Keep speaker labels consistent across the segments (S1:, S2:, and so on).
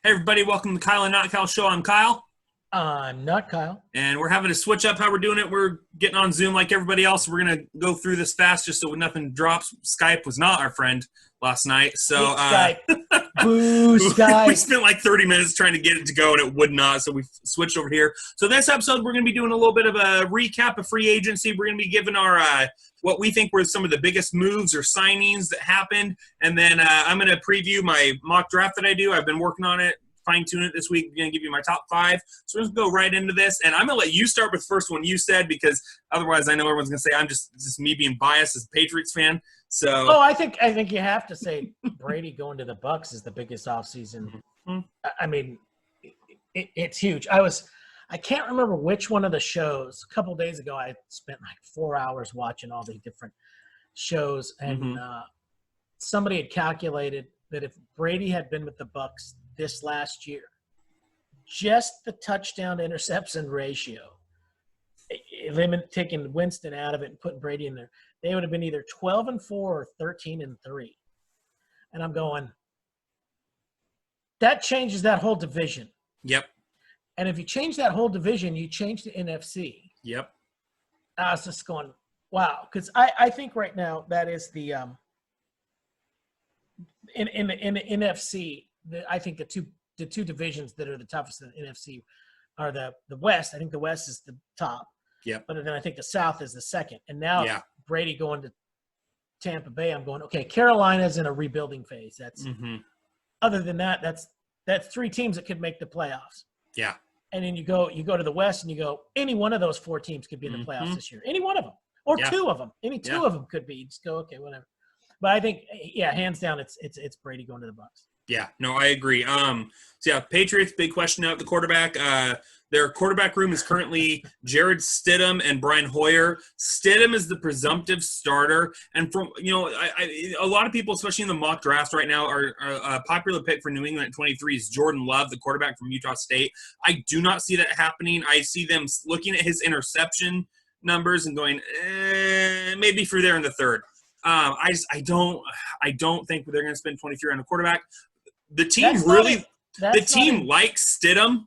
S1: Hey, everybody, welcome to the Kyle and Not Kyle show. I'm Kyle.
S2: I'm not Kyle.
S1: And we're having to switch up how we're doing it. We're getting on Zoom like everybody else. We're going to go through this fast just so nothing drops. Skype was not our friend last night. So
S2: Skype. Boo, Skype.
S1: We spent like 30 minutes trying to get it to go, and it would not. So we switched over here. So this episode, we're going to be doing a little bit of a recap of free agency. We're going to be giving our what we think were some of the biggest moves or signings that happened. And then I'm going to preview my mock draft that I do. I've been working on it. Fine-tune it this week. I'm going to give you my top 5. So we're going to go right into this. And I'm going to let you start with the first one you said, because otherwise I know everyone's going to say I'm just me being biased as a Patriots fan. So
S2: I think you have to say Brady going to the Bucs is the biggest offseason.
S1: Mm-hmm.
S2: I mean, it's huge. I can't remember which one of the shows. A couple of days ago, I spent like 4 hours watching all the different shows, and somebody had calculated that if Brady had been with the Bucs this last year, just the touchdown to interception ratio, taking Winston out of it and putting Brady in there, they would have been either 12-4 or 13-3. And I'm going, that changes that whole division.
S1: Yep.
S2: And if you change that whole division, you change the NFC.
S1: Yep.
S2: I was just going, wow, because I think right now that is the in the NFC. I think the two divisions that are the toughest in the NFC are the West. I think the West is the top.
S1: Yep.
S2: But then I think the South is the second. And now Brady going to Tampa Bay, I'm going, okay, Carolina's in a rebuilding phase. That's other than that, that's 3 teams that could make the playoffs.
S1: Yeah.
S2: And then you go to the West and you go, any one of those 4 teams could be in the playoffs this year. Any one of them. Or 2 of them. Any 2 of them could be. You just go, okay, whatever. But I think, hands down, it's Brady going to the Bucs.
S1: Yeah, no, I agree. Patriots, big question out at the quarterback. Their quarterback room is currently Jared Stidham and Brian Hoyer. Stidham is the presumptive starter, and from a lot of people, especially in the mock drafts right now, are a popular pick for New England at 23 is Jordan Love, the quarterback from Utah State. I do not see that happening. I see them looking at his interception numbers and going, maybe for there in the third. I don't think they're going to spend 23 on a quarterback. The team likes Stidham.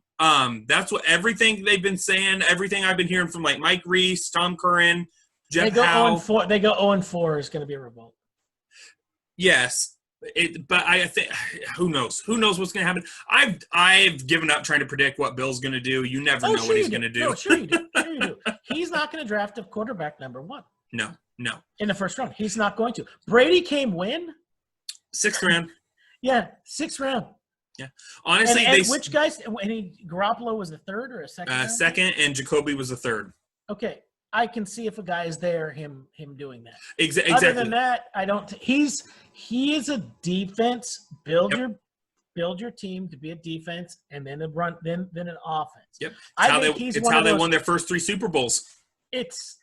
S1: That's what everything they've been saying. Everything I've been hearing from like Mike Reese, Tom Curran, Jeff Howe.
S2: They go 0-4 is going to be a revolt.
S1: Yes, but I think who knows? Who knows what's going to happen? I've given up trying to predict what Bill's going to do. You never know what he's going to do.
S2: No, sure you do. Sure you do. He's not going to draft a quarterback number 1.
S1: No.
S2: In the first round, he's not going to. Brady came when?
S1: 6th round.
S2: Yeah, 6th round.
S1: Yeah, honestly,
S2: which guys? Garoppolo was the 3rd or a 2nd?
S1: Second, and Jacoby was the 3rd.
S2: Okay, I can see if a guy is there, him doing that.
S1: Exactly.
S2: Other than that, I don't. He is a defense. Build your team to be a defense, and then then an offense.
S1: Yep. It's how they won their first 3 Super Bowls.
S2: It's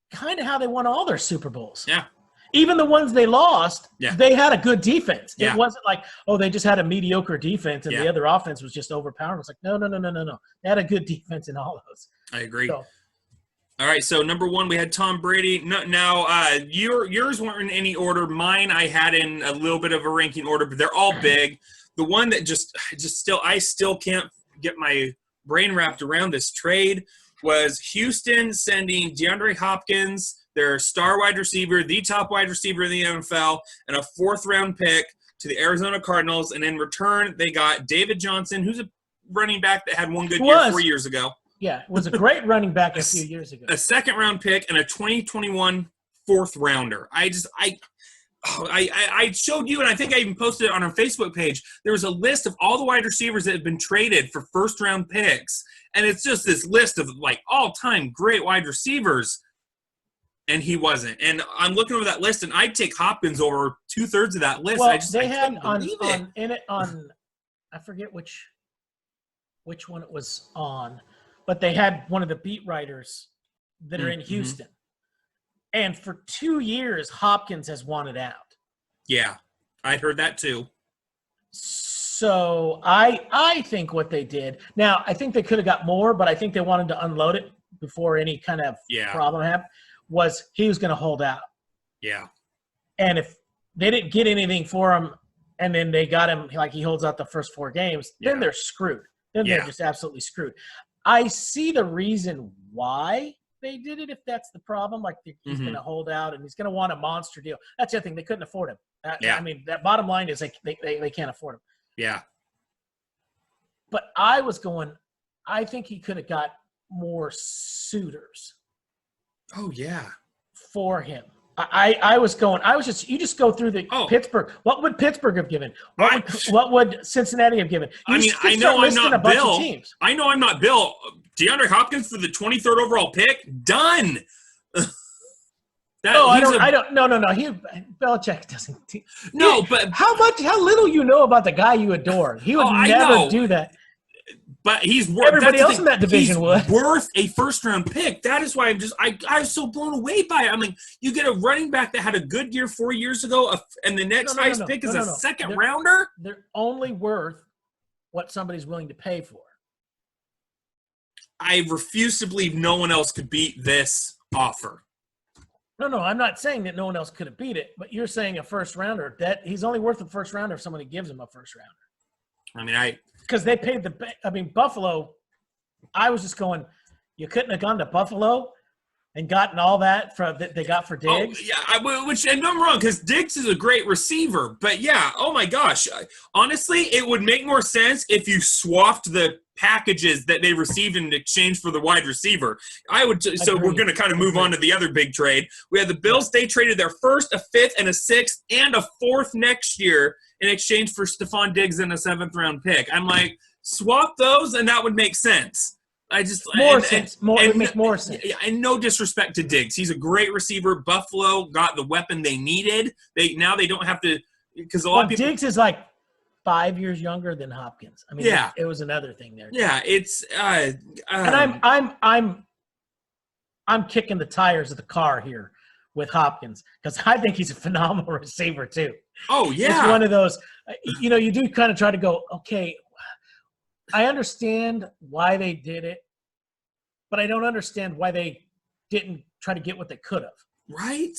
S2: kind of how they won all their Super Bowls.
S1: Yeah.
S2: Even the ones they lost, they had a good defense.
S1: Yeah.
S2: It wasn't like, they just had a mediocre defense and the other offense was just overpowering. It's like, no. They had a good defense in all those.
S1: I agree. All right, so number 1, we had Tom Brady. Now, yours weren't in any order. Mine I had in a little bit of a ranking order, but they're all big. The one that I still can't get my brain wrapped around this trade was Houston sending DeAndre Hopkins, their star wide receiver, the top wide receiver in the NFL, and a 4th-round pick to the Arizona Cardinals. And in return, they got David Johnson, who's a running back that had one good year 4 years ago.
S2: Yeah, it was a great running back a few years ago.
S1: A 2nd-round pick and a 2021 4th-rounder. I showed you, and I think I even posted it on our Facebook page. There was a list of all the wide receivers that have been traded for 1st-round picks. And it's just this list of, like, all-time great wide receivers. And he wasn't. And I'm looking over that list, and I'd take Hopkins over 2/3 of that list.
S2: Well,
S1: I
S2: had on I forget which one it was on, but they had one of the beat writers that are in Houston. And for 2 years, Hopkins has wanted out.
S1: Yeah, I heard that too.
S2: So I think what they did – now, I think they could have got more, but I think they wanted to unload it before any kind of problem happened, was he was going to hold out.
S1: Yeah.
S2: And if they didn't get anything for him and then they got him, like he holds out the first 4 games, then they're screwed. Then they're just absolutely screwed. I see the reason why they did it, if that's the problem. Like he's going to hold out and he's going to want a monster deal. That's the other thing. They couldn't afford him. I mean, that bottom line is they can't afford him.
S1: Yeah.
S2: But I was going, I think he could have got more suitors.
S1: Oh, yeah.
S2: For him. You just go through the Pittsburgh. What would Pittsburgh have given? What would Cincinnati have given?
S1: I know I'm not Bill. I know I'm not Bill. DeAndre Hopkins for the 23rd overall pick? Done.
S2: No. Belichick doesn't.
S1: No, but
S2: how little you know about the guy you adore. He would never do that.
S1: But he's worth
S2: everybody else in that division
S1: worth a first-round pick. That is why I was so blown away by it. I mean, you get a running back that had a good year 4 years ago, and the next highest pick is a second rounder.
S2: They're only worth what somebody's willing to pay for.
S1: I refuse to believe no one else could beat this offer.
S2: No, I'm not saying that no one else could have beat it, but you're saying a first rounder. That he's only worth a first rounder if somebody gives him a first rounder.
S1: I mean,
S2: because they paid Buffalo. I was just going, you couldn't have gone to Buffalo and gotten all that that they got for Diggs.
S1: Oh, yeah, and I'm wrong because Diggs is a great receiver. But yeah, oh my gosh, honestly, it would make more sense if you swapped the packages that they received in exchange for the wide receiver. So we're going to kind of move on to the other big trade. We had the Bills. They traded their first, a fifth, and a sixth, and a fourth next year in exchange for Stephon Diggs and a 7th-round pick. I'm like, swap those, and that would make sense. It would make more sense. And no disrespect to Diggs. He's a great receiver. Buffalo got the weapon they needed. They don't have to – because a lot of people –
S2: Diggs is like 5 years younger than Hopkins. I mean, it was another thing there.
S1: Yeah, it's
S2: and I'm kicking the tires of the car here with Hopkins because I think he's a phenomenal receiver too.
S1: Oh, yeah.
S2: It's one of those, you do kind of try to go, okay, I understand why they did it, but I don't understand why they didn't try to get what they could have.
S1: Right.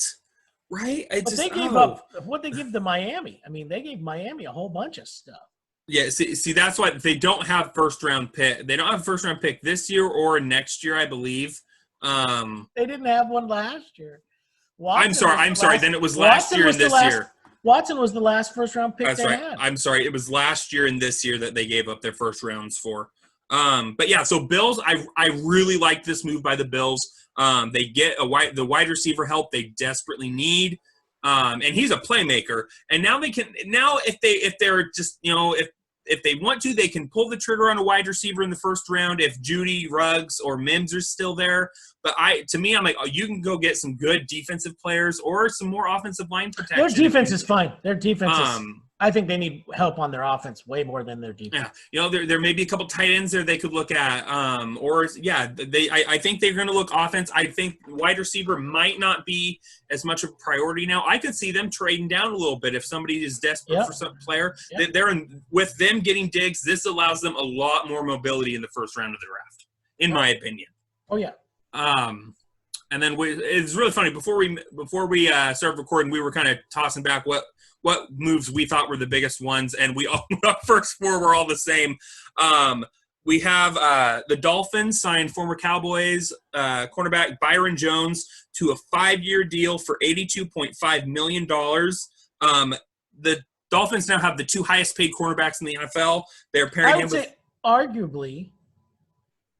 S2: They gave up what they give to Miami. I mean, they gave Miami a whole bunch of stuff.
S1: Yeah, see, that's why they don't have first-round pick. They don't have a first-round pick this year or next year, I believe.
S2: They didn't have one last year.
S1: I'm sorry. Then it was last year and this year.
S2: Watson was the last first-round pick they had.
S1: I'm sorry. It was last year and this year that they gave up their first rounds for. But yeah, so Bills, I really like this move by the Bills. They get the wide receiver help they desperately need, and he's a playmaker. And now if they're just if they want to, they can pull the trigger on a wide receiver in the first round if Judy, Ruggs, or Mims are still there. But I'm like, you can go get some good defensive players or some more offensive line protection.
S2: Their defense is fine. Their defense is I think they need help on their offense way more than their defense.
S1: Yeah, there may be a couple tight ends there they could look at. I think they're going to look offense. I think wide receiver might not be as much of a priority now. I could see them trading down a little bit if somebody is desperate for some player. Yep. With them getting Diggs, this allows them a lot more mobility in the first round of the draft, in my opinion.
S2: Oh yeah.
S1: And then it's really funny. Before we started recording, we were kind of tossing back what moves we thought were the biggest ones, and our first four were all the same. We have the Dolphins signed former Cowboys cornerback Byron Jones to a 5-year deal for $82.5 million. The Dolphins now have the 2 highest-paid cornerbacks in the NFL. They're pairing him with
S2: arguably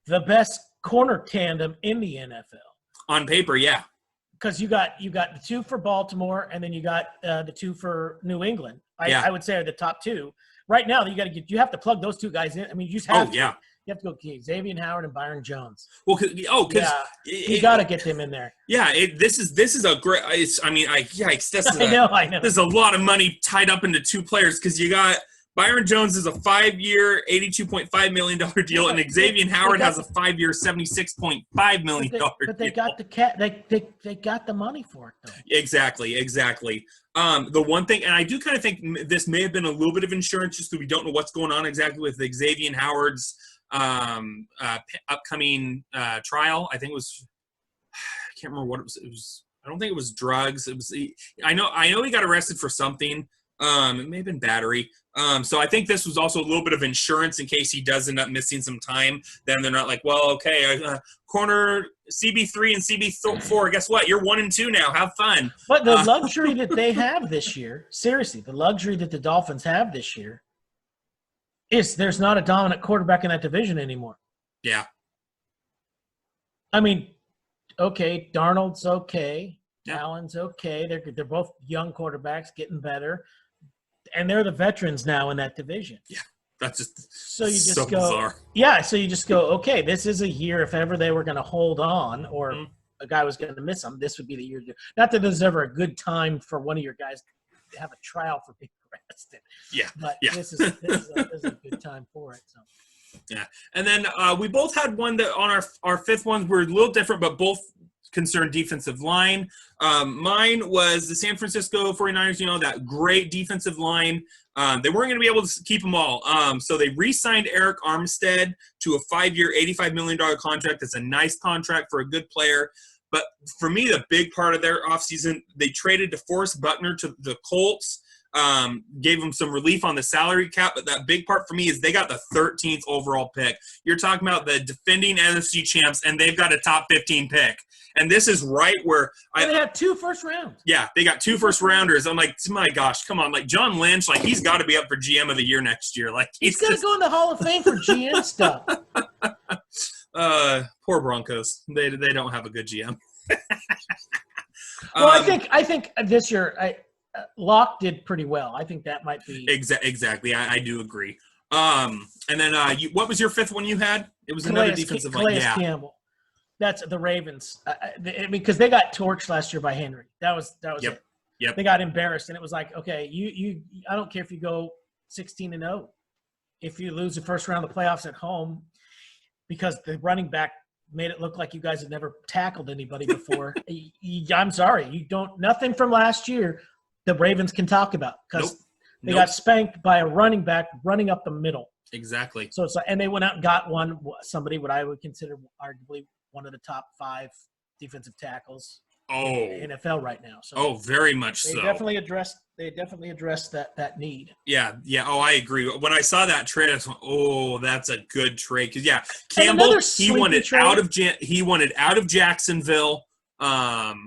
S2: the best corner tandem in the NFL.
S1: On paper, yeah.
S2: Because you got the 2 for Baltimore, and then you got the 2 for New England. I would say are the top 2 right now. You have to plug those 2 guys in. I mean, you just have to. Yeah. You have to go Xavier Howard and Byron Jones.
S1: Well,
S2: you got to get them in there.
S1: Yeah, this is a great.
S2: I know.
S1: There's a lot of money tied up into 2 players because you got. Byron Jones is a 5-year, $82.5 million deal, and Xavier Howard has a 5-year, $76.5 million deal.
S2: But they got the they got the money for it, though.
S1: Exactly. The one thing, and I do kind of think this may have been a little bit of insurance, just because we don't know what's going on exactly with Xavier Howard's upcoming trial. I think it was, I can't remember what it was. I don't think it was drugs. It was. I know he got arrested for something. It may have been battery. So I think this was also a little bit of insurance in case he does end up missing some time. Then they're not like, well, okay, corner CB3 and CB4. Guess what? You're 1-2 now. Have fun.
S2: But the luxury that they have this year, seriously, the luxury that the Dolphins have this year is there's not a dominant quarterback in that division anymore.
S1: Yeah.
S2: I mean, okay, Darnold's okay.
S1: Yeah.
S2: Allen's okay. They're both young quarterbacks getting better. And they're the veterans now in that division.
S1: Yeah. That's just
S2: so you just
S1: so
S2: go,
S1: bizarre.
S2: Yeah, so you just go, okay, this is a year if ever they were going to hold on or a guy was going to miss them, this would be the year to do. Not that there's ever a good time for one of your guys to have a trial for being arrested.
S1: Yeah.
S2: But
S1: yeah.
S2: This is a good time for it. So.
S1: Yeah. And then we both had one that on our fifth ones were a little different, but both concerned defensive line. Mine was the San Francisco 49ers, that great defensive line. They weren't going to be able to keep them all. So they re-signed Eric Armstead to a 5-year, $85 million contract. It's a nice contract for a good player. But for me, the big part of their offseason, they traded DeForest Buckner to the Colts. Gave them some relief on the salary cap, but that big part for me is they got the 13th overall pick. You're talking about the defending NFC champs, and they've got a top 15 pick. And this is right where
S2: they have 2 first rounds.
S1: Yeah, they got 2 first rounders. I'm like, my gosh, come on. Like John Lynch, like he's got to be up for GM of the year next year. Like
S2: he's going to go in the Hall of Fame for GM stuff.
S1: Poor Broncos. They don't have a good GM.
S2: Well, I think this year Locke did pretty well. I think that might be
S1: exactly. I do agree. And then what was your fifth one you had? It was another defensive line.
S2: Yeah. Campbell. That's the Ravens. Because they got torched last year by Henry. That was it.
S1: Yep.
S2: They got embarrassed, and it was like, okay, you I don't care if you go 16-0, if you lose the first round of the playoffs at home, because the running back made it look like you guys had never tackled anybody before. I'm sorry, you don't. Nothing from last year the Ravens can talk about because they got spanked by a running back running up the middle.
S1: Exactly.
S2: So it's like, and they went out and got somebody what I would consider arguably one of the top 5 defensive tackles in the NFL right now. So
S1: very much
S2: they
S1: so.
S2: Definitely addressed that need.
S1: Yeah. Oh, I agree. When I saw that trade, I was like, that's a good trade. Because Campbell, he wanted out of Jacksonville.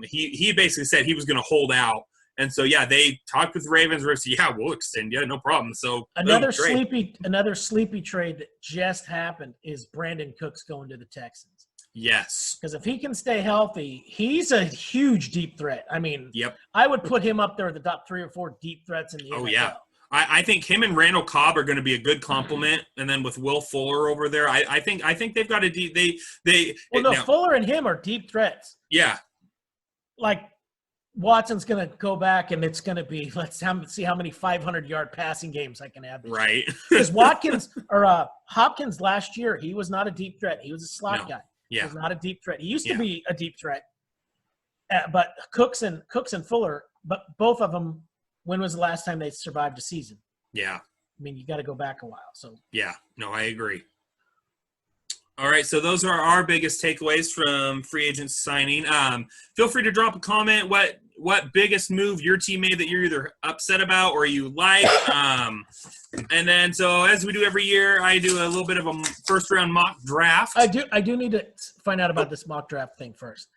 S1: He basically said he was going to hold out. And so, they talked with Ravens. Ravens said, we'll extend you. No problem. So
S2: another sleepy trade that just happened is Brandon Cooks going to the Texans.
S1: Yes.
S2: Because if he can stay healthy, he's a huge deep threat. I mean, I would put him up there at the top 3 or 4 deep threats in the NFL.
S1: Oh, yeah. I think him and Randall Cobb are going to be a good complement. And then with Will Fuller over there, I think they've got a deep –
S2: Fuller and him are deep threats.
S1: Yeah.
S2: Like Watson's going to go back and it's going to be let's see how many 500-yard passing games I can have.
S1: Right.
S2: Because Hopkins last year, he was not a deep threat. He was a slot guy.
S1: Yeah.
S2: He's not a deep threat. He used to be a deep threat. But Cooks and Fuller, but both of them, when was the last time they survived a season? Yeah. I mean, you got to go back a while. So
S1: yeah. No, I agree. All right, so those are our biggest takeaways from free agents signing. Feel free to drop a comment. What biggest move your team made that you're either upset about or you like? And then, so as we do every year, I do a little bit of a first-round mock draft.
S2: I do need to find out about this mock draft thing first.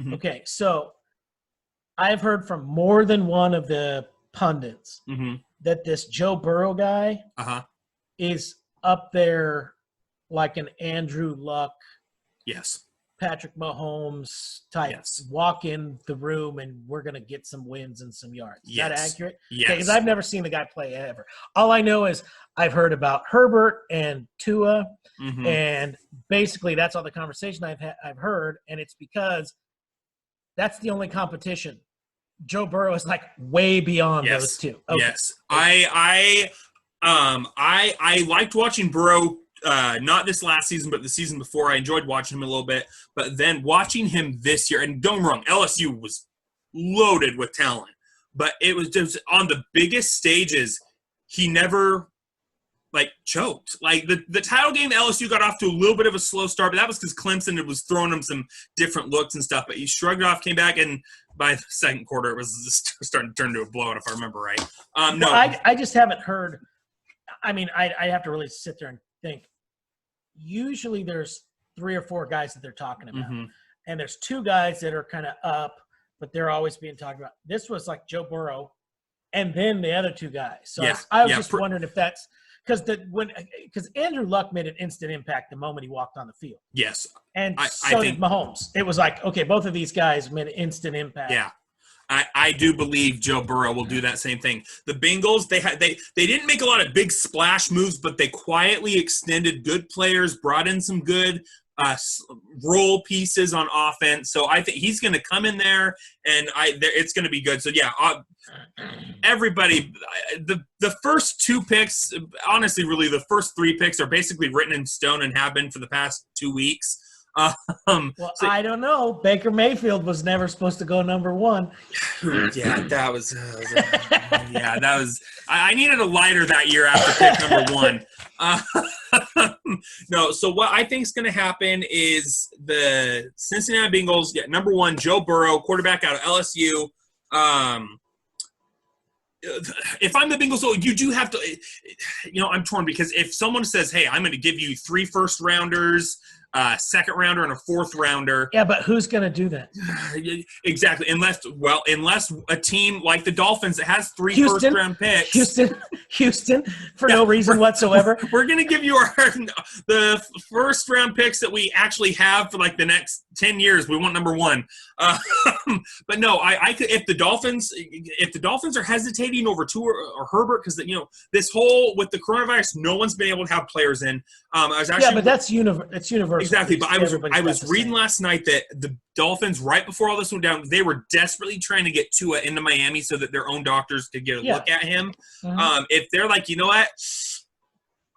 S2: Mm-hmm. Okay, so I've heard from more than one of the pundits that this Joe Burrow guy is up there like an Andrew Luck, Patrick Mahomes type, walk in the room and we're going to get some wins and some yards. Is that accurate?
S1: Yes.
S2: Because I've never seen the guy play ever. All I know is I've heard about Herbert and Tua, and basically that's all the conversation I've heard, and it's because that's the only competition. Joe Burrow is like way beyond those two. Okay.
S1: Yes. I liked watching Burrow. Not this last season, but the season before. I enjoyed watching him a little bit. But then watching him this year, and don't get me wrong, LSU was loaded with talent. But it was just on the biggest stages, he never, choked. Like, the title game, LSU got off to a little bit of a slow start, but that was because Clemson was throwing him some different looks and stuff. But he shrugged it off, came back, and by the second quarter, it was just starting to turn into a blowout, if I remember right. No,
S2: well, I just haven't heard. I mean, I have to really sit there and think. Usually, there's 3 or 4 guys that they're talking about, and there's 2 guys that are kind of up, but they're always being talked about. This was like Joe Burrow, and then the other 2 guys. So I was just wondering if that's because Andrew Luck made an instant impact the moment he walked on the field.
S1: Yes,
S2: and so did Mahomes. It was like, okay, both of these guys made an instant impact.
S1: Yeah. I do believe Joe Burrow will do that same thing. The Bengals, they didn't make a lot of big splash moves, but they quietly extended good players, brought in some good role pieces on offense. So I think he's going to come in there, and it's going to be good. So yeah, everybody, the first 2 picks, honestly, really the first 3 picks are basically written in stone and have been for the past 2 weeks.
S2: I don't know. Baker Mayfield was never supposed to go number 1.
S1: Yeah, that was. I needed a lighter that year after pick number 1. No, so what I think is going to happen is the Cincinnati Bengals get number 1, Joe Burrow, quarterback out of LSU. If I'm the Bengals, so you do have to. I'm torn because if someone says, "Hey, I'm going to give you 3 first-rounders." Second rounder and a 4th rounder.
S2: Yeah, but who's going to do that?
S1: Exactly. Unless a team like the Dolphins that has 3 first-round picks.
S2: Houston, for no reason whatsoever.
S1: We're going to give you the first-round picks that we actually have for like the next 10 years. We want number 1. But no, I could if the Dolphins are hesitating over Tua or Herbert because this whole with the coronavirus, no one's been able to have players in.
S2: But that's universal.
S1: Exactly, but I was reading last night that the Dolphins, right before all this went down, they were desperately trying to get Tua into Miami so that their own doctors could get a look at him. If they're like, you know what,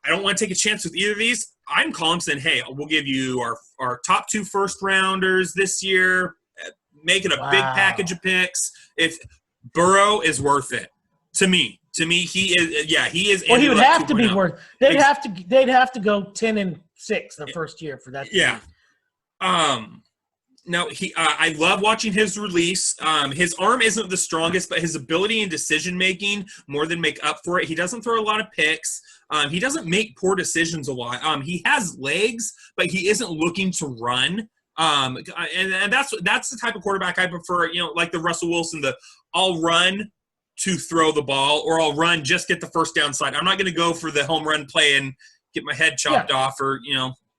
S1: I don't want to take a chance with either of these, I'm calling saying, hey, we'll give you our top 2 first-rounders this year, making a big package of picks. If Burrow is worth it, to me, he is. Yeah, he is.
S2: Well, he would have to be worth. They'd have to go 10-6 the first year for that.
S1: Yeah. No, I love watching his release. His arm isn't the strongest, but his ability and decision making more than make up for it. He doesn't throw a lot of picks. He doesn't make poor decisions a lot. He has legs, but he isn't looking to run. And that's the type of quarterback I prefer. Like the Russell Wilson, I'll run to throw the ball, or I'll run just get the first down side. I'm not going to go for the home run play and get my head chopped off, or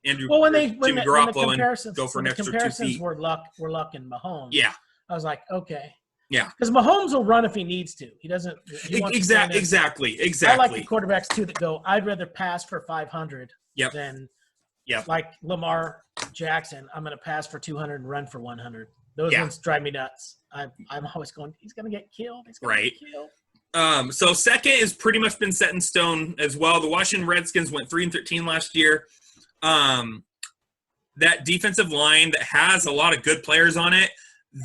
S1: Andrew.
S2: Well, when
S1: Jimmy Garoppolo and go for an extra 2 feet.
S2: Comparisons were Luck and Mahomes.
S1: Yeah,
S2: I was like, okay.
S1: Yeah,
S2: because Mahomes will run if he needs to. He doesn't.
S1: Exactly.
S2: I like the quarterbacks too that go, I'd rather pass for 500 than like Lamar Jackson. I'm going to pass for 200 and run for 100. Those ones drive me nuts. I'm always going, he's going to get killed. He's going to get killed.
S1: So second has pretty much been set in stone as well. The Washington Redskins went 3-13 last year. That defensive line that has a lot of good players on it,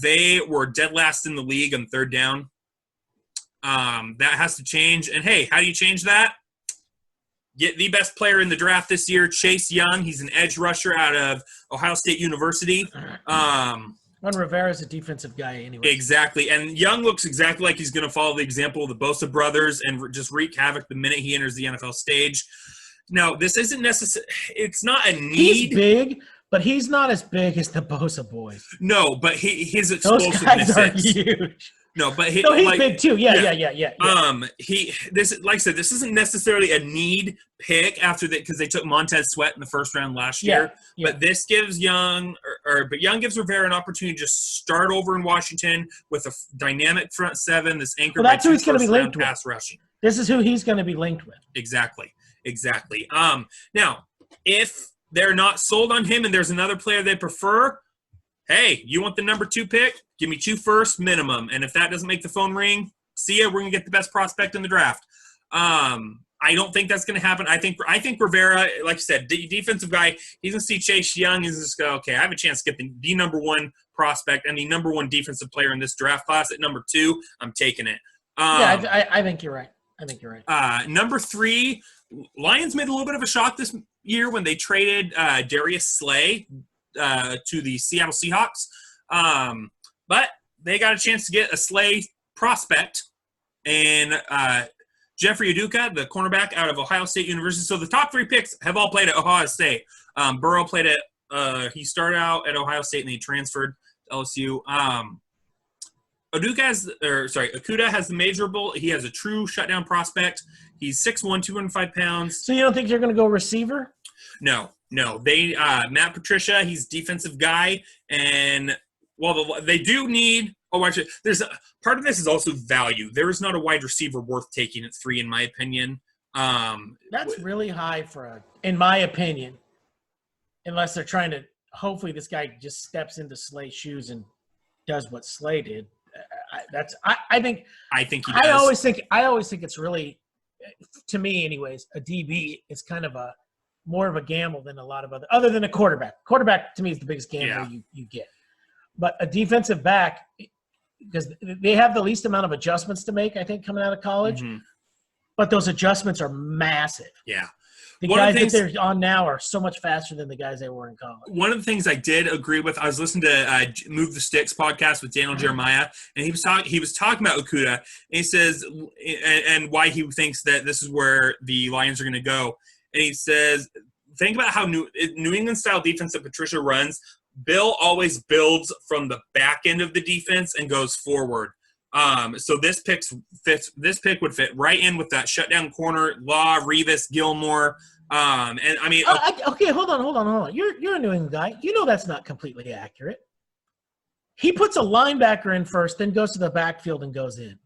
S1: they were dead last in the league on third down. That has to change. And, hey, how do you change that? Get the best player in the draft this year, Chase Young. He's an edge rusher out of Ohio State University.
S2: Ron Rivera's a defensive guy anyway.
S1: Exactly. And Young looks exactly like he's going to follow the example of the Bosa brothers and just wreak havoc the minute he enters the NFL stage. Now, this isn't necessary. It's not a need.
S2: He's big, but he's not as big as the Bosa boys.
S1: No, but his explosiveness
S2: Those guys are huge.
S1: No, but
S2: he's big too. Yeah.
S1: Like I said, this isn't necessarily a need pick after that because they took Montez Sweat in the first round last year. Yeah. But this gives Young gives Rivera an opportunity to just start over in Washington with a dynamic front seven. This anchor.
S2: Well, that's who he's going to be linked with.
S1: Pass rushing.
S2: This is who he's going to be linked with.
S1: Exactly. Now, if they're not sold on him and there's another player they prefer, hey, you want the number 2 pick? Give me 2 first minimum. And if that doesn't make the phone ring, see ya. We're going to get the best prospect in the draft. I don't think that's going to happen. I think Rivera, like you said, defensive guy, he's going to see Chase Young. He's just go, okay, I have a chance to get the number 1 prospect and the number 1 defensive player in this draft class at number 2. I'm taking it.
S2: I think you're right.
S1: Number 3, Lions made a little bit of a shock this year when they traded Darius Slay to the Seattle Seahawks. But they got a chance to get a Slay prospect and Jeffrey Aduka, the cornerback out of Ohio State University. So the top 3 picks have all played at Ohio State. Burrow played at he started out at Ohio State and he transferred to LSU. Okudah has the measurable. He has a true shutdown prospect. He's 6'1", 205 pounds.
S2: So you don't think they're going to go receiver?
S1: No. They Matt Patricia, he's defensive guy, and they do need. Oh, actually, there's part of this is also value. There is not a wide receiver worth taking at 3, in my opinion.
S2: That's really high in my opinion, unless they're trying to. Hopefully, this guy just steps into Slay's shoes and does what Slay did. I think he does. I always think it's really, to me anyways, a DB is kind of more of a gamble than a lot of other than a quarterback. Quarterback to me is the biggest gamble you get. But a defensive back, because they have the least amount of adjustments to make, I think, coming out of college. Mm-hmm. But those adjustments are massive.
S1: Yeah.
S2: The guys that they're on now are so much faster than the guys they were in college.
S1: One of the things I did agree with, I was listening to Move the Sticks podcast with Daniel Jeremiah, and he was talking about Okudah, and he says, and why he thinks that this is where the Lions are going to go. And he says, think about how New England-style defense that Patricia runs. Bill always builds from the back end of the defense and goes forward. So this pick would fit right in with that shutdown corner, Law, Revis, Gilmore. And I mean,
S2: okay, hold on. You're a New England guy. You know that's not completely accurate. He puts a linebacker in first, then goes to the backfield and goes in.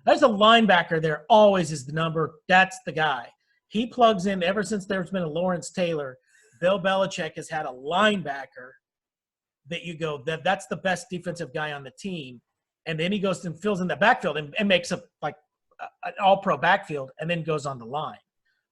S2: There's a linebacker there. Always is the number. That's the guy. He plugs in ever since there's been a Lawrence Taylor. Bill Belichick has had a linebacker that you go, that's the best defensive guy on the team. And then he goes and fills in the backfield and makes an all-pro backfield and then goes on the line.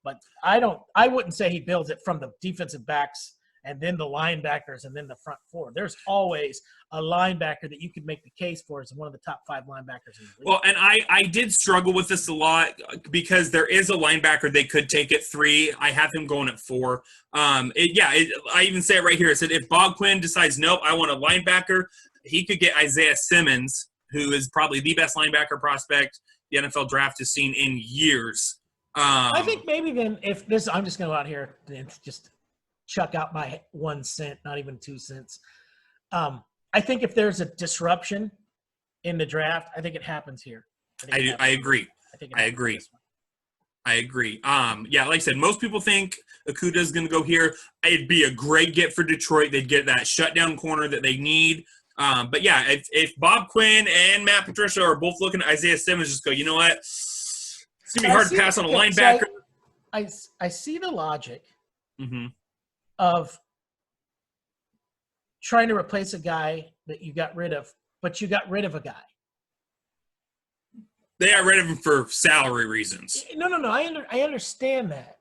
S2: But I wouldn't say he builds it from the defensive backs and then the linebackers and then the front 4. There's always a linebacker that you could make the case for as one of the top 5 linebackers in the league.
S1: Well, and I did struggle with this a lot because there is a linebacker they could take at 3. I have him going at 4. I even say it right here. It said if Bob Quinn decides, nope, I want a linebacker, he could get Isaiah Simmons, who is probably the best linebacker prospect the NFL draft has seen in years.
S2: I think maybe then if this – I'm just going to go out here and just chuck out my 1 cent, not even 2 cents. I think if there's a disruption in the draft, I think it happens here.
S1: I agree. I agree. Like I said, most people think Okudah is going to go here. It'd be a great get for Detroit. They'd get that shutdown corner that they need. But yeah, if Bob Quinn and Matt Patricia are both looking at Isaiah Simmons, just go, you know what? It's going to be hard to pass on a linebacker.
S2: So I see the logic of trying to replace a guy that you got rid of, but you got rid of a guy.
S1: They got rid of him for salary reasons.
S2: No. I understand that.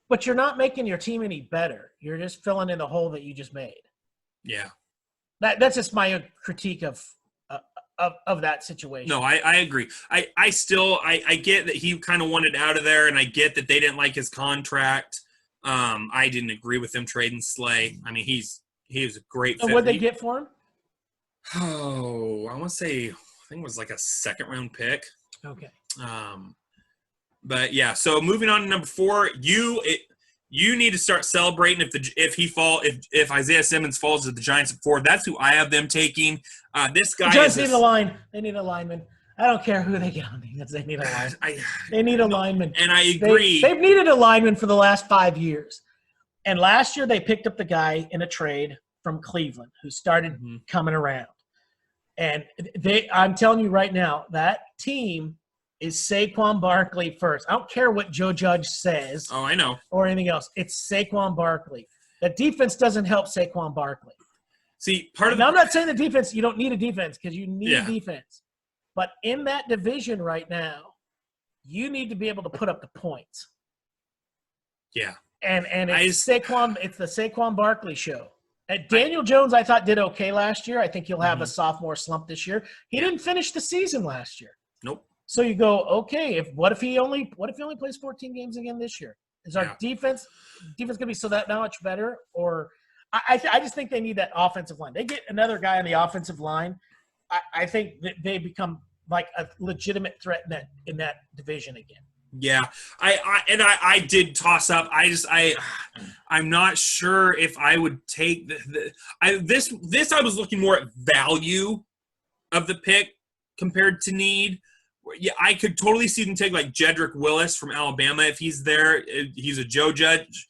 S2: But you're not making your team any better. You're just filling in the hole that you just made.
S1: Yeah.
S2: That's just my critique of that situation.
S1: No, I agree. I still get that he kind of wanted out of there, and I get that they didn't like his contract. I didn't agree with them trading Slay. I mean, he was a great fit.
S2: What'd they get for him?
S1: Oh, I want to say, I think it was like a 2nd-round pick.
S2: Okay.
S1: But yeah, so moving on to number 4, you need to start celebrating if Isaiah Simmons falls to the Giants at 4. That's who I have them taking. This guy.
S2: The Giants need a line. They need a lineman. I don't care who they get on defense. They need a lineman. They need a lineman.
S1: And I agree.
S2: They've needed a lineman for the last 5 years. And last year they picked up the guy in a trade from Cleveland who started coming around. And I'm telling you right now, that team is Saquon Barkley first. I don't care what Joe Judge says.
S1: Oh, I know.
S2: Or anything else. It's Saquon Barkley. The defense doesn't help Saquon Barkley.
S1: See,
S2: I'm not saying the defense, you don't need a defense because you need a defense. But in that division right now, you need to be able to put up the points.
S1: Yeah.
S2: And it's the Saquon Barkley show. Daniel Jones, I thought, did okay last year. I think he'll have a sophomore slump this year. He didn't finish the season last year.
S1: Nope.
S2: So you go, okay, what if he only plays 14 games again this year? Is our defense going to be so that much better? Or I just think they need that offensive line. They get another guy on the offensive line. I think that they become like a legitimate threat in that division again.
S1: Yeah, I did toss up. I'm not sure if I would take this. I was looking more at value of the pick compared to need. Yeah, I could totally see them take like Jedrick Willis from Alabama if he's there. He's a Joe Judge.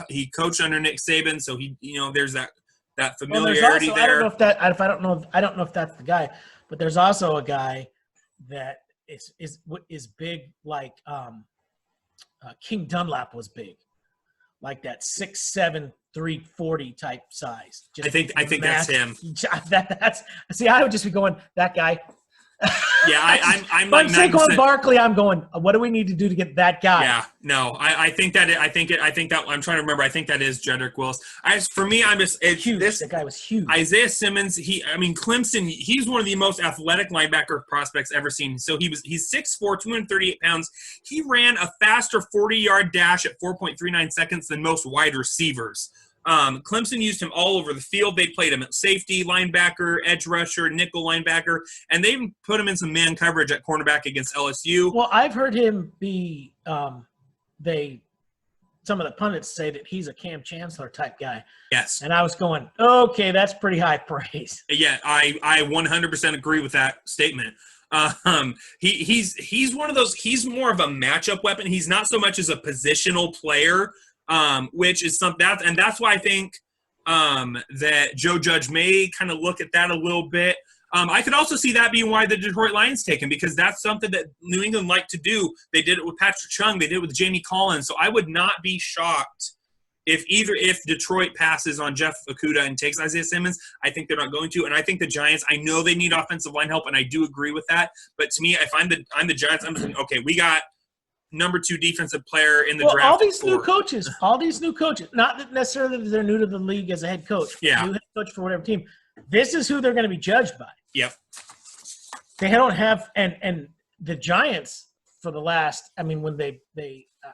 S1: He coached under Nick Saban, so there's that familiarity
S2: also,
S1: there.
S2: I don't know if that's the guy, but there's also a guy that is big like King Dunlap was big, like that 6'7", 340 type size.
S1: I think that's him.
S2: I would just be going that guy.
S1: Yeah, I'm
S2: like Saquon
S1: 90%.
S2: Barkley. I'm going. What do we need to do to get that guy?
S1: Yeah, no, I think that I'm trying to remember. I think that is Jedrick Willis. For me, I'm just
S2: huge. That guy was huge.
S1: Isaiah Simmons. Clemson. He's one of the most athletic linebacker prospects ever seen. So he's 6'4", 238 pounds. He ran a faster 40-yard dash at 4.39 seconds than most wide receivers. Clemson used him all over the field. They played him at safety, linebacker, edge rusher, nickel linebacker, and they even put him in some man coverage at cornerback against LSU.
S2: Well, I've heard him be some of the pundits say that he's a Cam Chancellor type guy.
S1: Yes.
S2: And I was going, okay, that's pretty high praise.
S1: Yeah, I 100% agree with that statement. He's one of those. He's more of a matchup weapon. He's not so much as a positional player. Which is something that's why I think that Joe Judge may kind of look at that a little bit. I could also see that being why the Detroit Lions take him, because that's something that New England like to do. They did it with Patrick Chung. They did it with Jamie Collins. So I would not be shocked if Detroit passes on Jeff Okudah and takes Isaiah Simmons. I think they're not going to, and I think the Giants. I know they need offensive line help, and I do agree with that. But to me, if I'm the Giants, I'm thinking, okay, we got number 2 defensive player in the draft.
S2: All these new coaches, not that necessarily that they're new to the league as a head coach.
S1: Yeah.
S2: New head coach for whatever team. This is who they're going to be judged by.
S1: Yep.
S2: They don't have and the Giants for the last. I mean, when they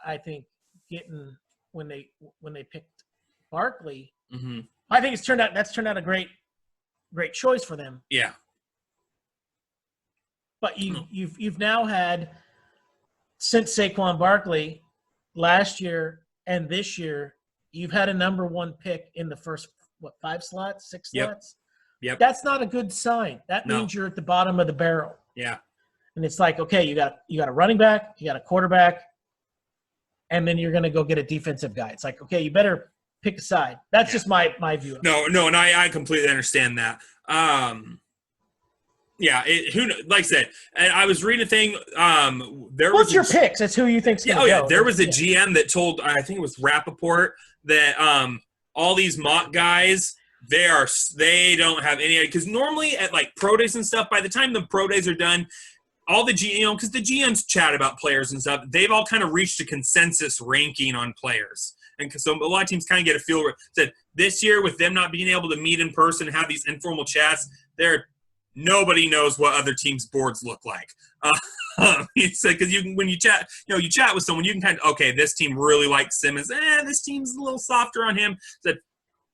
S2: I think when they picked Barkley,
S1: mm-hmm.
S2: I think that's turned out a great choice for them.
S1: Yeah.
S2: But you've now had, since Saquon Barkley last year and this year, you've had a number 1 pick in the first 5 slots, 6 slots.
S1: Yep.
S2: That's not a good sign. That means you're at the bottom of the barrel.
S1: Yeah.
S2: And it's like, okay, you got a running back, you got a quarterback, and then you're going to go get a defensive guy. It's like, okay, you better pick a side. That's just my view.
S1: No, and I completely understand that. Yeah, like I said, and I was reading a thing.
S2: What's your picks? That's who you think's going to go.
S1: Yeah, there was a GM that told, I think it was Rappaport, that all these mock guys, they don't have any idea. Because normally at like pro days and stuff, by the time the pro days are done, all the because the GMs chat about players and stuff, they've all kind of reached a consensus ranking on players. And so a lot of teams kind of get a feel that this year, with them not being able to meet in person and have these informal chats, nobody knows what other teams' boards look like. It's because when you chat, you chat with someone, you can kind of, okay, this team really likes Simmons. This team's a little softer on him. So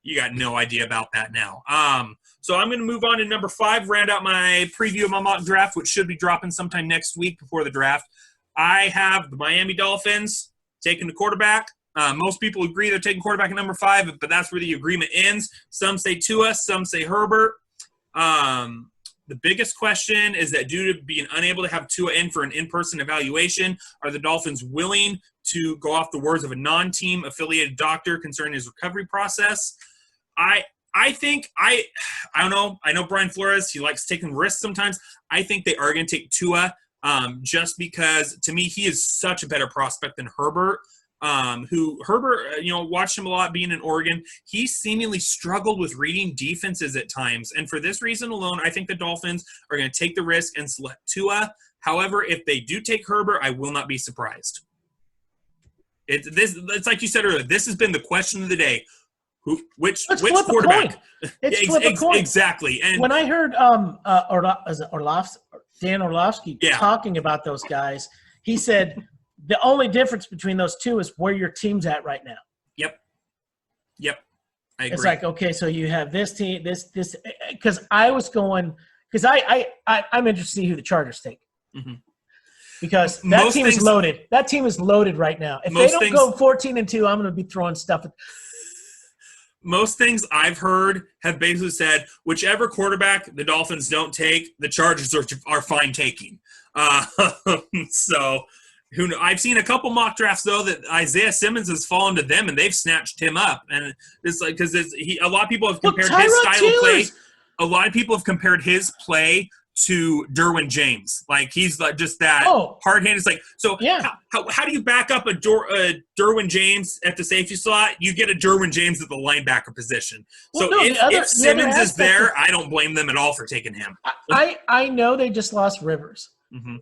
S1: you got no idea about that now. So I'm going to move on to number 5, round out my preview of my mock draft, which should be dropping sometime next week before the draft. I have the Miami Dolphins taking the quarterback. Most people agree they're taking quarterback at number 5, but that's where the agreement ends. Some say Tua, some say Herbert. The biggest question is that due to being unable to have Tua in for an in-person evaluation, are the Dolphins willing to go off the words of a non-team affiliated doctor concerning his recovery process? I think I don't know. I know Brian Flores, he likes taking risks sometimes. I think they are going to take Tua just because, to me, he is such a better prospect than Herbert. Herbert, watched him a lot being in Oregon. He seemingly struggled with reading defenses at times. And for this reason alone, I think the Dolphins are going to take the risk and select Tua. However, if they do take Herbert, I will not be surprised. It's like you said earlier, this has been the question of the day. Which quarterback?
S2: Flip a coin.
S1: Exactly. And
S2: when I heard Dan Orlovsky talking about those guys, he said the only difference between those two is where your team's at right now.
S1: Yep. I agree.
S2: It's like, okay, so you have this team, this, because I was going, because I'm interested to see who the Chargers take.
S1: Mm-hmm.
S2: Because that
S1: Most
S2: team
S1: things,
S2: is loaded. That team is loaded right now. If they don't go 14-2, I'm going to be throwing stuff.
S1: Most things I've heard have basically said whichever quarterback the Dolphins don't take, the Chargers are fine taking. So who know? I've seen a couple mock drafts though that Isaiah Simmons has fallen to them and they've snatched him up. And it's like because a lot of people have compared his style of play. A lot of people have compared his play to Derwin James. Like he's like just that hard hand. It's like so.
S2: Yeah.
S1: How do you back up a Derwin James at the safety slot? You get a Derwin James at the linebacker position.
S2: Well,
S1: so if Simmons is there, I don't blame them at all for taking him.
S2: I know they just lost Rivers,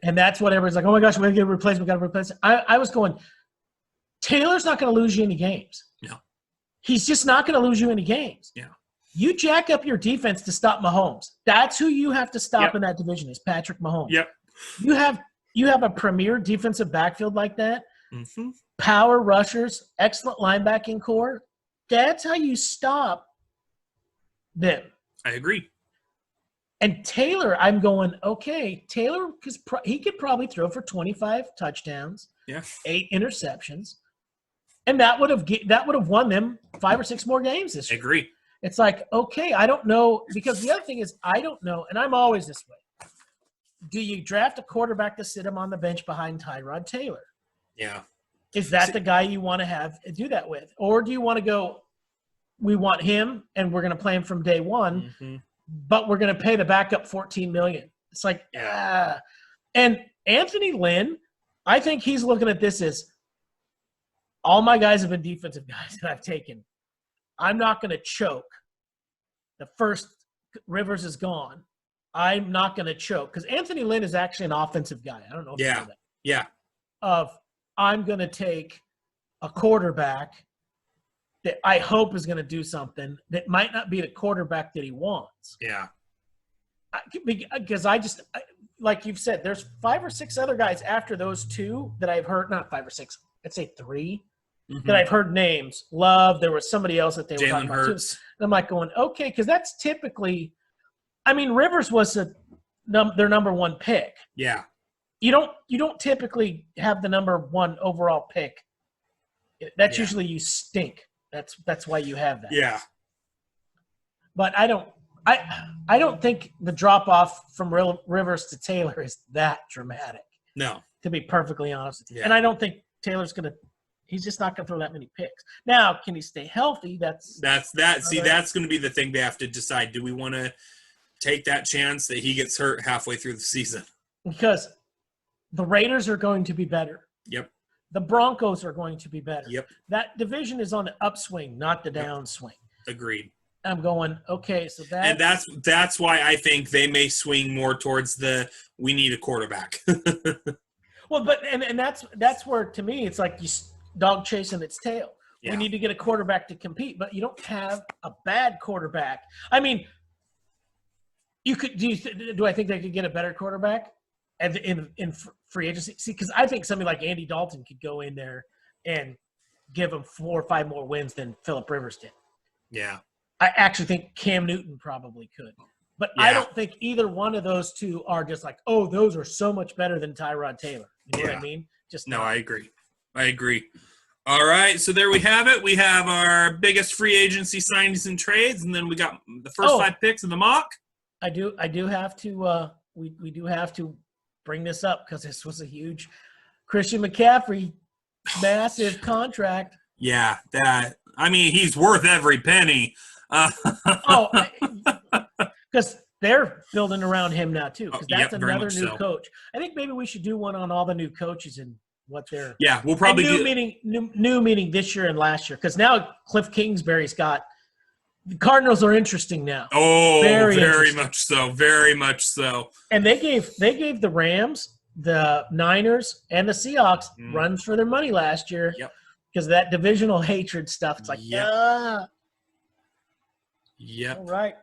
S2: and that's what everyone's like. Oh my gosh, we got to get a replacement. We got to replace. I was going. Taylor's not going to lose you any games.
S1: No, he's
S2: just not going to lose you any games.
S1: Yeah.
S2: You jack up your defense to stop Mahomes. That's who you have to stop in that division is Patrick Mahomes.
S1: Yep.
S2: You have a premier defensive backfield like that.
S1: Mm-hmm.
S2: Power rushers, excellent linebacking core. That's how you stop them.
S1: I agree.
S2: And Taylor, I'm going, okay, Taylor, because he could probably throw for 25 touchdowns, 8 interceptions, and that would have won them 5 or 6 more games this year.
S1: I agree.
S2: It's like, okay, I don't know. Because the other thing is, I don't know, and I'm always this way. Do you draft a quarterback to sit him on the bench behind Tyrod Taylor?
S1: Yeah.
S2: Is that the guy you want to have do that with? Or do you want to go, we want him, and we're going to play him from day one, but we're going to pay the backup $14 million? It's like, And Anthony Lynn, I think he's looking at this as all my guys have been defensive guys that I've taken. I'm not going to choke. The first Rivers is gone. I'm not going to choke because Anthony Lynn is actually an offensive guy. I don't know if you know that.
S1: Yeah.
S2: I'm going to take a quarterback that I hope is going to do something that might not be the quarterback that he wants.
S1: Yeah.
S2: Because like you've said, there's 5 or 6 other guys after those 2 that I've heard, not 5 or 6, I'd say 3. That I've heard names. Love. There was somebody else that they were talking about too. And I'm like going, okay, because that's typically, I mean, Rivers was their number 1 pick.
S1: Yeah.
S2: You don't typically have the number 1 overall pick. That's usually you stink. That's why you have that.
S1: Yeah.
S2: But I don't think the drop off from Rivers to Taylor is that dramatic.
S1: No.
S2: To be perfectly honest.
S1: Yeah.
S2: And I don't think Taylor's going to. He's just not going to throw that many picks. Now, can he stay healthy? That's
S1: that's going to be the thing they have to decide. Do we want to take that chance that he gets hurt halfway through the season?
S2: Because the Raiders are going to be better.
S1: Yep.
S2: The Broncos are going to be better.
S1: Yep.
S2: That division is on the upswing, not the downswing.
S1: Agreed.
S2: I'm going, okay, so
S1: and that's why I think they may swing more towards we need a quarterback.
S2: Well, but and that's where to me it's like you dog chasing its tail. Yeah. We need to get a quarterback to compete, but you don't have a bad quarterback. I mean, you could do I think they could get a better quarterback in free agency? See, because I think somebody like Andy Dalton could go in there and give them 4 or 5 more wins than Phillip Rivers did.
S1: Yeah.
S2: I actually think Cam Newton probably could. But I don't think either one of those two are just like, oh, those are so much better than Tyrod Taylor. You know what I mean?
S1: I agree. All right, so there we have it. We have our biggest free agency signings and trades, and then we got the first 5 picks of the mock.
S2: I do have to we do have to bring this up because this was a huge Christian McCaffrey massive contract.
S1: Yeah, he's worth every penny.
S2: Because they're building around him now too. Because that's another new coach. I think maybe we should do one on all the new coaches and what they're.
S1: Yeah, we'll probably
S2: new meaning this year and last year. Because now Cliff Kingsbury's got. The Cardinals are interesting now.
S1: Oh, very much so. Very much so.
S2: And they gave the Rams, the Niners, and the Seahawks runs for their money last year.
S1: Yep.
S2: Because of that divisional hatred stuff. It's like,
S1: Yep.
S2: All right.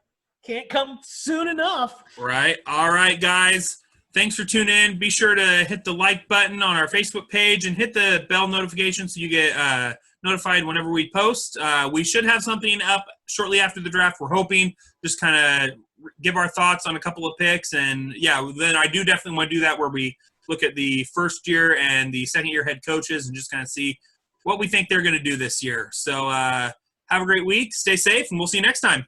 S2: Can't come soon enough.
S1: Right. All right, guys. Thanks for tuning in. Be sure to hit the like button on our Facebook page and hit the bell notification so you get notified whenever we post. We should have something up shortly after the draft. We're hoping, just kind of give our thoughts on a couple of picks. And, yeah, then I do definitely want to do that where we look at the first year and the second year head coaches and just kind of see what we think they're going to do this year. So have a great week. Stay safe, and we'll see you next time.